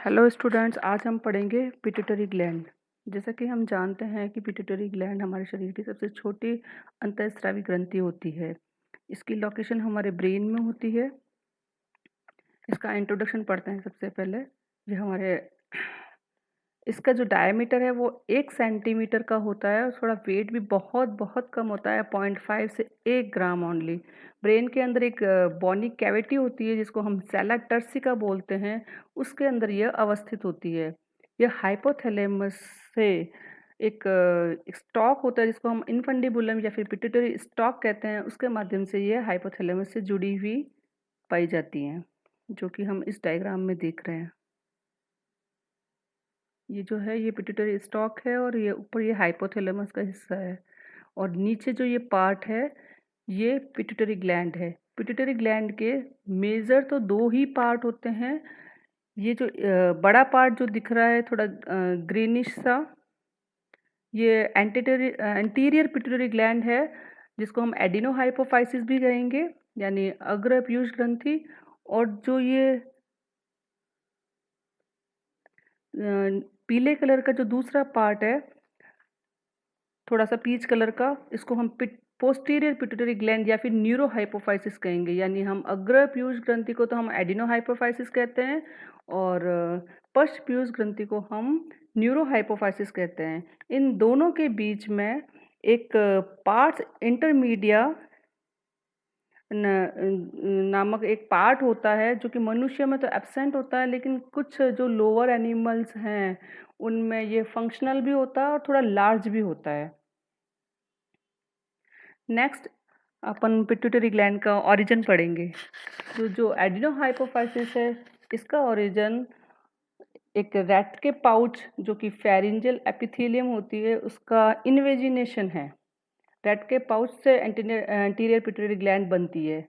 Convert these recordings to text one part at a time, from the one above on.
Hello students, आज हम पढ़ेंगे पिट्यूटरी ग्लैंड। जैसा कि हम जानते हैं कि पिट्यूटरी ग्लैंड हमारे शरीर की सबसे छोटी अंतःस्रावी ग्रंथि होती है। इसकी लोकेशन हमारे ब्रेन में होती है। इसका इंट्रोडक्शन पढ़ते हैं सबसे पहले। ये हमारे इसका जो डायमीटर है वो 1 सेंटीमीटर का होता है और थोड़ा वेट भी बहुत बहुत कम होता है, 0.5 से 1 ग्राम ओनली। ब्रेन के अंदर एक बोनी कैविटी होती है जिसको हम सेला टर्सिका बोलते हैं, उसके अंदर यह अवस्थित होती है। यह हाइपोथैलेमस से एक स्टॉक होता है जिसको हम इनफंडिबुलम या फिर पिट्यूटरी स्टॉक कहते हैं, उसके माध्यम से यह हाइपोथैलेमस से जुड़ी हुई पाई जाती हैं, जो कि हम इस डायग्राम में देख रहे हैं। ये जो है ये पिट्यूटरी स्टॉक है और ये ऊपर ये हाइपोथैलेमस का हिस्सा है और नीचे जो ये पार्ट है ये पिट्यूटरी ग्लैंड है। पिट्यूटरी ग्लैंड के मेजर तो दो ही पार्ट होते हैं। ये जो बड़ा पार्ट जो दिख रहा है थोड़ा ग्रीनिश सा, ये एंटीरियर पिट्यूटरी ग्लैंड है जिसको हम एडिनोहाइपोफाइसिस भी कहेंगे, यानी अग्र पीयूष ग्रंथि। और जो ये पीले कलर का जो दूसरा पार्ट है, थोड़ा सा पीच कलर का, इसको हम पोस्टीरियर पिट्यूटरी ग्लैंड या फिर न्यूरोहाइपोफाइसिस कहेंगे। यानी हम अग्र पीयूष ग्रंथि को तो हम एडिनोहाइपोफाइसिस कहते हैं और पश्च पीयूष ग्रंथि को हम न्यूरोहाइपोफाइसिस कहते हैं। इन दोनों के बीच में एक पार्ट्स इंटरमीडिया नामक एक पार्ट होता है जो कि मनुष्य में तो एब्सेंट होता है, लेकिन कुछ जो लोअर एनिमल्स हैं उनमें ये फंक्शनल भी होता है और थोड़ा लार्ज भी होता है। नेक्स्ट अपन पिट्यूटरी ग्लैंड का ओरिजिन पढ़ेंगे। तो जो एडिनोहाइपोफाइसिस है इसका ओरिजिन एक रैट के पाउच जो कि फेरिंजियल एपिथेलियम होती है उसका इन्वेजिनेशन है। रैट के पाउच से एंटीरियर पिट्यूटरी ग्लैंड बनती है।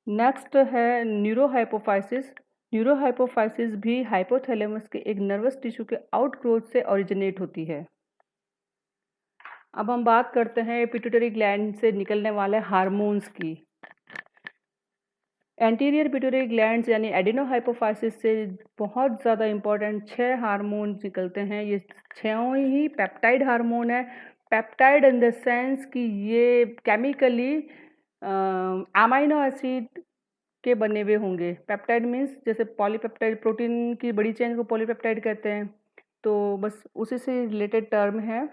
नेक्स्ट है न्यूरोहाइपोफाइसिस। न्यूरोहाइपोफाइसिस भी हाइपोथैलेमस के एक नर्वस टिश्यू के आउटग्रोथ से ओरिजिनेट होती है। अब हम बात करते हैं पिट्यूटरी ग्लैंड से निकलने वाले हार्मोन्स की। एंटीरियर पिट्यूटरी ग्लैंड्स यानी एडिनोहाइपोफाइसिस से बहुत ज़्यादा इम्पोर्टेंट 6 हार्मोन निकलते हैं। ये 6 ही पेप्टाइड हार्मोन है। पेप्टाइड इन द सेंस कि ये केमिकली अमाइनो एसिड के बने हुए होंगे। पेप्टाइड मीन्स जैसे पॉलीपेप्टाइड, प्रोटीन की बड़ी चेन को पॉलीपेप्टाइड कहते हैं, तो बस उसी से रिलेटेड टर्म है।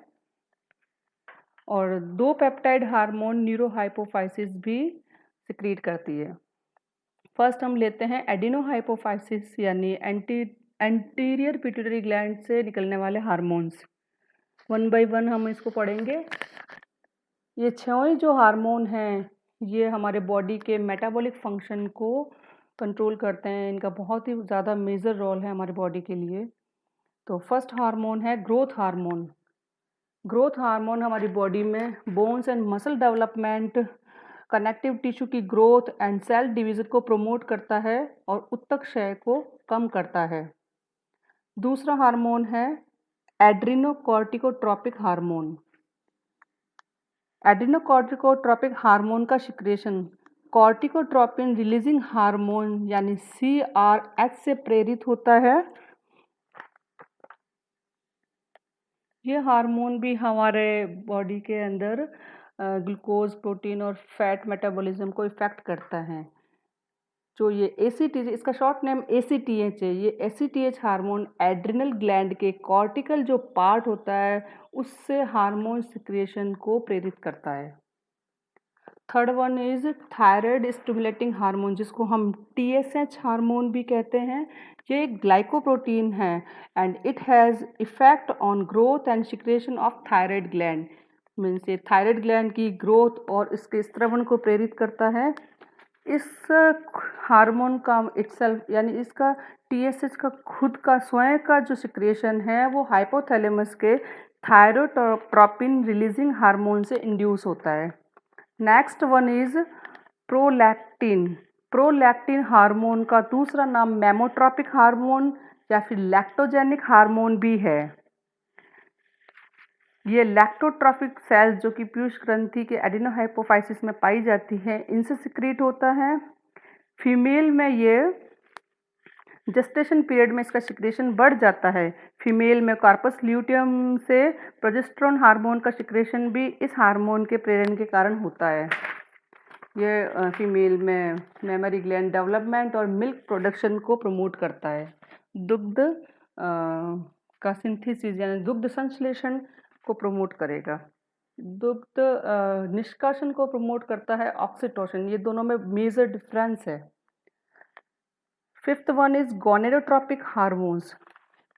और 2 पेप्टाइड हार्मोन न्यूरोहाइपोफाइसिस भी सिक्रीट करती है। फर्स्ट हम लेते हैं एडिनोहाइपोफाइसिस यानी एंटीरियर पिट्यूटरी ग्लैंड से निकलने वाले हार्मोन्स। वन बाय वन हम इसको पढ़ेंगे। ये 6 जो हार्मोन हैं ये हमारे बॉडी के मेटाबॉलिक फंक्शन को कंट्रोल करते हैं। इनका बहुत ही ज़्यादा मेजर रोल है हमारे बॉडी के लिए। तो फर्स्ट हार्मोन है ग्रोथ हार्मोन। ग्रोथ हार्मोन हमारी बॉडी में bones and muscle development, connective tissue की ग्रोथ एंड सेल डिवीजन को प्रमोट करता है और ऊतक क्षय को कम करता है। दूसरा हार्मोन है एड्रिनोकॉर्टिकोट्रोपिक हार्मोन। एड्रिनोकॉर्टिकोट्रोपिक हार्मोन का सिक्रेशन कॉर्टिकोट्रोपिन रिलीजिंग हार्मोन यानी CRH से प्रेरित होता है। ये हार्मोन भी हमारे बॉडी के अंदर ग्लूकोज, प्रोटीन और फैट मेटाबॉलिज्म को इफेक्ट करता है। जो ये ACTH, इसका शॉर्ट नेम ACTH है। ये ACTH हार्मोन एड्रिनल ग्लैंड के कॉर्टिकल जो पार्ट होता है उससे हार्मोन सिक्रिएशन को प्रेरित करता है। Third one is thyroid stimulating hormone जिसको हम TSH हार्मोन भी कहते हैं। ये एक ग्लाइकोप्रोटीन है and it has effect on growth and secretion of thyroid gland. Means ये थायराइड ग्लैंड की ग्रोथ और इसके स्त्रवण को प्रेरित करता है। इस हार्मोन का इटसेल्फ यानी इसका TSH का खुद का स्वयं का जो सिक्रेशन है वो हाइपोथैलेमस के थायरोट्रोपिन रिलीजिंग हार्मोन से इंड्यूस होता है। Next one is prolactin. Prolactin hormone का दूसरा नाम मेमोट्रोपिक हार्मोन या फिर लैक्टोजेनिक हार्मोन भी है। ये लैक्टोट्रोफिक सेल्स जो कि पीयूष ग्रंथि के एडिनोहाइपोफाइसिस में पाई जाती है इनसे सिक्रीट होता है। फीमेल में ये जेस्टेशन पीरियड में इसका सिक्रेशन बढ़ जाता है। फीमेल में कार्पस ल्यूटियम से प्रोजेस्टेरोन हार्मोन का सिक्रेशन भी इस हार्मोन के प्रेरण के कारण होता है। ये फीमेल में मेमरी ग्लैंड डेवलपमेंट और मिल्क प्रोडक्शन को प्रमोट करता है। दुग्ध का सिंथेसिस यानी दुग्ध संश्लेषण को प्रमोट करेगा। दुग्ध निष्कासन को प्रमोट करता है ऑक्सीटोसिन। ये दोनों में मेजर डिफरेंस है। Fifth one is gonadotropic hormones.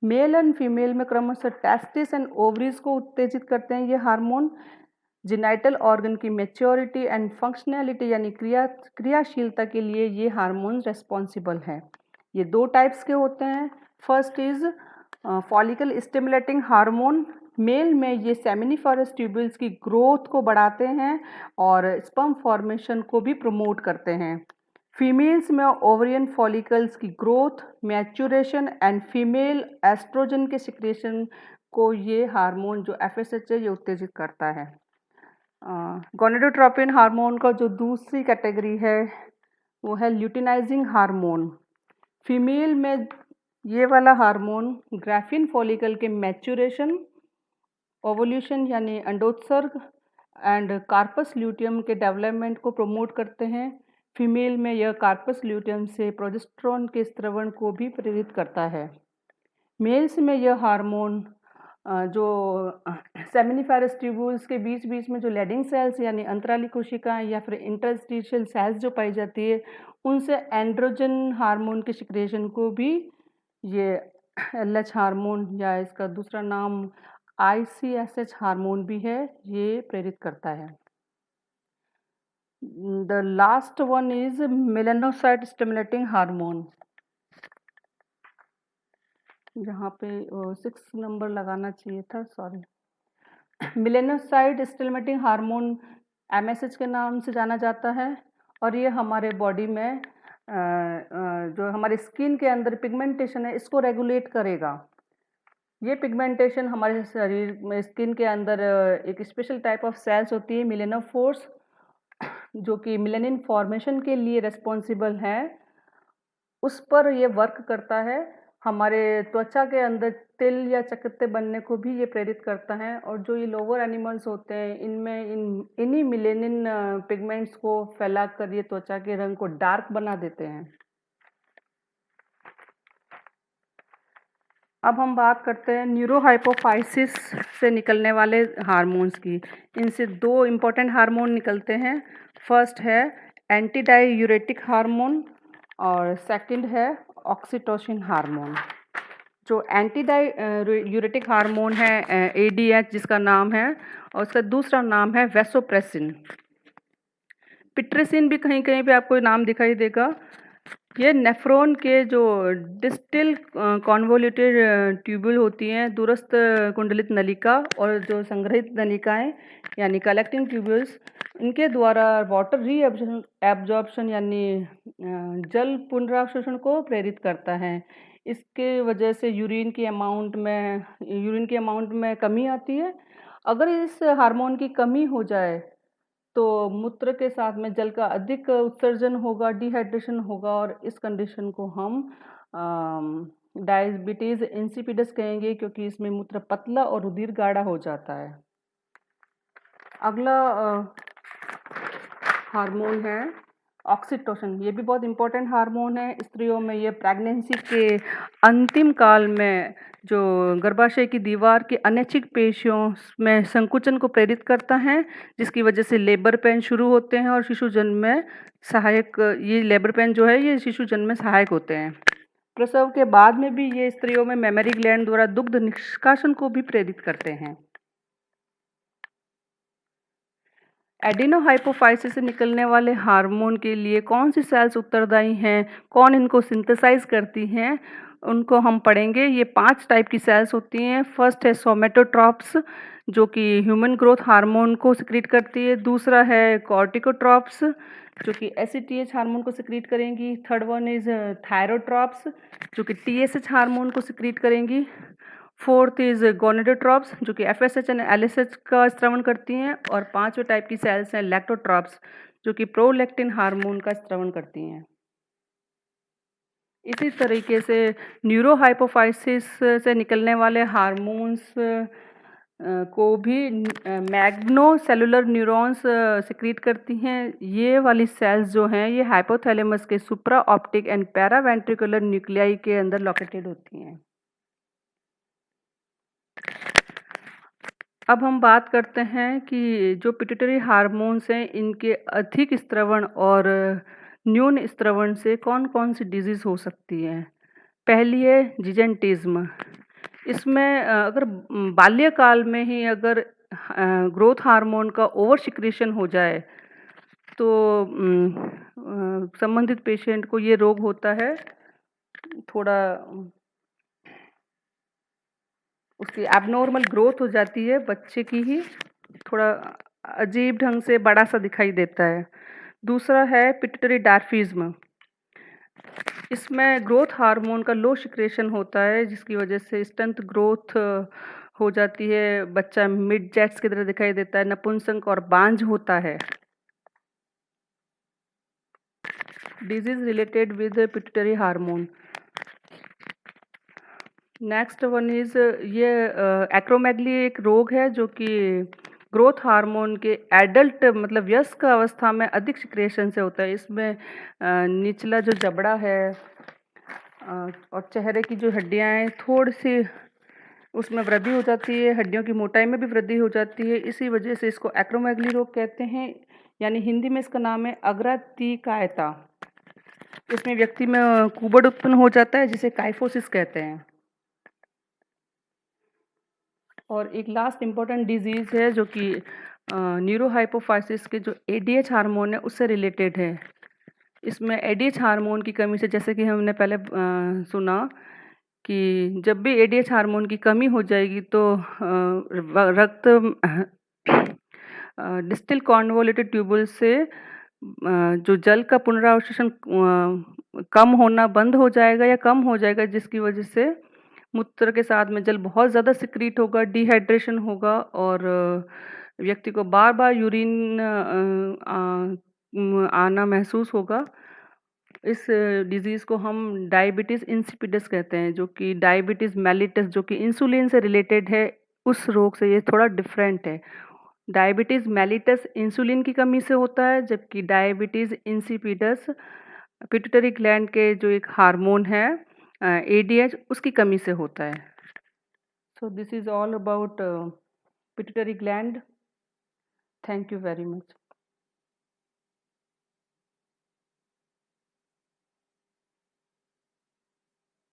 Male and female में क्रमशः टेस्टिस एंड ओवरीज को उत्तेजित करते हैं ये हार्मोन। जेनाइटल ऑर्गन की मैच्योरिटी एंड फंक्शनैलिटी यानी क्रियाशीलता के लिए ये हार्मोन्स रेस्पॉन्सिबल हैं। ये दो टाइप्स के होते हैं। First is follicle stimulating hormone. Male में ये सेमिनिफरस ट्यूबल्स की ग्रोथ को बढ़ाते हैं और स्पर्म फॉर्मेशन को भी प्रमोट करते हैं। फीमेल्स में ओवरियन फॉलिकल्स की growth, maturation and female estrogen के सिक्रेशन को ये हार्मोन जो FSH है ये उत्तेजित करता है। गोनेडोट्रोपिन हार्मोन का जो दूसरी कैटेगरी है वो है ल्यूटिनाइजिंग हार्मोन। फीमेल में ये वाला हार्मोन ग्राफिन फॉलिकल के मैच्योरेशन, ओवोल्यूशन यानी अंडोत्सर्ग एंड कार्पस ल्यूटियम के डेवलपमेंट को प्रमोट करते हैं। फीमेल में यह कार्पस ल्यूटियम से प्रोजेस्टेरोन के स्त्रवण को भी प्रेरित करता है। मेल्स में यह हार्मोन जो सेमिनिफेरस ट्यूब्यूल्स के बीच बीच में जो लेडिंग सेल्स यानी अंतराली कोशिकाएं या फिर इंटरस्टिशियल सेल्स जो पाई जाती है उनसे एंड्रोजन हार्मोन के सिक्रेशन को भी ये LH हार्मोन या इसका दूसरा नाम ICSH हार्मोन भी है, ये प्रेरित करता है। The last one is melanocyte stimulating hormone. यहाँ पे 6 नंबर लगाना चाहिए था, sorry. Melanocyte stimulating hormone MSH के नाम से जाना जाता है और ये हमारे बॉडी में जो हमारे स्किन के अंदर पिगमेंटेशन है इसको रेगुलेट करेगा। ये पिगमेंटेशन हमारे शरीर में स्किन के अंदर एक स्पेशल टाइप ऑफ सेल्स होती है मेलानोफोर्स, जो कि मेलानिन फॉर्मेशन के लिए रिस्पॉन्सिबल है, उस पर ये वर्क करता है। हमारे त्वचा के अंदर तिल या चकत्ते बनने को भी ये प्रेरित करता है और जो ये लोअर एनिमल्स होते हैं इनमें इन्हीं मेलानिन पिगमेंट्स को फैलाकर ये त्वचा के रंग को डार्क बना देते हैं। अब हम बात करते हैं न्यूरोहाइपोफाइसिस से निकलने वाले हार्मोन्स की। इनसे दो इम्पोर्टेंट हार्मोन निकलते हैं। फर्स्ट है एंटी डाययूरेटिक हार्मोन और सेकंड है ऑक्सीटोसिन हार्मोन। जो एंटी डाययूरेटिक हार्मोन है ADH जिसका नाम है, और उसका दूसरा नाम है वैसोप्रेसिन। पिट्रेसिन भी कहीं कहीं पे आपको नाम दिखाई देगा। ये नेफ्रॉन के जो डिस्टल कॉन्वोल्यूटेड ट्यूब्यूल होती हैं, दूरस्थ कुंडलित नलिका और जो संग्रहित नलिकाएं यानी कलेक्टिंग ट्यूब्यूल्स, इनके द्वारा वाटर एब्जॉर्प्शन यानी जल पुनरावशोषण को प्रेरित करता है। इसके वजह से यूरिन की अमाउंट में कमी आती है। अगर इस हार्मोन की कमी हो जाए तो मूत्र के साथ में जल का अधिक उत्सर्जन होगा, डिहाइड्रेशन होगा और इस कंडीशन को हम डायबिटीज इंसिपिडस कहेंगे, क्योंकि इसमें मूत्र पतला और रुधिर गाढ़ा हो जाता है। अगला हार्मोन है ऑक्सीटोसिन। ये भी बहुत इंपॉर्टेंट हार्मोन है। स्त्रियों में ये प्रेगनेंसी के अंतिम काल में जो गर्भाशय की दीवार की अनैच्छिक पेशियों में संकुचन को प्रेरित करता है, जिसकी वजह से लेबर पेन शुरू होते हैं और शिशु जन्म में सहायक, ये लेबर पेन जो है ये शिशु जन्म में सहायक होते हैं। प्रसव के बाद में भी ये स्त्रियों में मेमरी ग्लैंड द्वारा दुग्ध निष्कासन को भी प्रेरित करते हैं। एडिनोहाइपोफाइसिस से निकलने वाले हार्मोन के लिए कौन सी सेल्स उत्तरदायी हैं, कौन इनको सिंथेसाइज करती हैं, उनको हम पढ़ेंगे। ये 5 टाइप की सेल्स होती हैं। फर्स्ट है सोमेटोट्रॉप्स, जो कि ह्यूमन ग्रोथ हार्मोन को सिक्रीट करती है। दूसरा है कॉर्टिकोट्रॉप्स, जो कि ACTH हार्मोन को सिक्रीट करेंगी। थर्ड वन इज थायरोट्रॉप्स, जो कि TSH हार्मोन को सिक्रीट करेंगी। फोर्थ इज गोनेडोट्रॉप्स, जो कि FSH एंड LSH का स्त्रवण करती हैं। और 5वें टाइप की सेल्स हैं लैक्टोट्रॉप्स, जो कि प्रोलैक्टिन हार्मोन का स्त्रवण करती हैं। इसी तरीके से न्यूरोहाइपोफाइसिस से निकलने वाले हार्मोन्स को भी मैग्नोसेलुलर न्यूरॉन्स सिक्रीट करती हैं। ये वाली सेल्स जो हैं ये हाइपोथैलेमस के सुप्रा ऑप्टिक एंड पैरावेंट्रिकुलर न्यूक्लियाई के अंदर लोकेटेड होती हैं। अब हम बात करते हैं कि जो पिट्यूटरी हार्मोन्स हैं इनके अधिक स्त्रवण और न्यून स्त्रवण से कौन-कौन सी डिज़ीज़ हो सकती है। पहली है जिजेंटिज़्म। इसमें अगर बाल्यकाल में ही अगर ग्रोथ हार्मोन का ओवर सिक्रीशन हो जाए तो संबंधित पेशेंट को ये रोग होता है। थोड़ा उसकी एबनॉर्मल ग्रोथ हो जाती है बच्चे की ही, थोड़ा अजीब ढंग से बड़ा-सा दिखाई देता है। दूसरा है पिट्यूटरी डॉर्फिज़्म। इसमें ग्रोथ हार्मोन का लो सिक्रेशन होता है जिसकी वजह से स्टंट ग्रोथ हो जाती है, बच्चा मिड जेट्स की तरह दिखाई देता है, नपुंसक और बांझ होता है। Disease related with pituitary hormone. Next one is ये एक्रोमेगली एक रोग है जो कि ग्रोथ हार्मोन के एडल्ट मतलब वयस्क अवस्था में अधिक सिक्रेशन से होता है। इसमें निचला जो जबड़ा है और चेहरे की जो हड्डियां हैं थोड़ी सी उसमें वृद्धि हो जाती है, हड्डियों की मोटाई में भी वृद्धि हो जाती है। इसी वजह से इसको एक्रोमेगली रोग कहते हैं, यानी हिंदी में इसका नाम है अग्रातिकायता। इसमें व्यक्ति में कुबड़ उत्पन्न हो जाता है जिसे काइफोसिस कहते हैं। और एक लास्ट इम्पोर्टेंट डिजीज़ है जो कि न्यूरोहाइपोफाइसिस के जो एडीएच हार्मोन है उससे रिलेटेड है। इसमें एडीएच हार्मोन की कमी से जैसे कि हमने पहले सुना कि जब भी एडीएच हार्मोन की कमी हो जाएगी तो रक्त डिस्टल कॉन्वोल्यूटेड ट्यूबुल से जो जल का पुनरावशोषण कम होना बंद हो जाएगा या कम हो जाएगा, जिसकी वजह से मूत्र के साथ में जल बहुत ज़्यादा सिक्रीट होगा, डिहाइड्रेशन होगा और व्यक्ति को बार-बार यूरिन आना महसूस होगा। इस डिज़ीज़ को हम डायबिटीज़ इंसिपिडस कहते हैं, जो कि डायबिटीज़ मेलिटस जो कि इंसुलिन से रिलेटेड है, उस रोग से ये थोड़ा डिफरेंट है। डायबिटीज़ मेलिटस इंसुलिन की कमी से होता है, जबकि डायबिटीज़ इंसिपिडस पिट्यूटरी ग्लैंड के जो एक हार्मोन है एडीएच उसकी कमी से होता है। So this is all about pituitary gland. Thank you very much.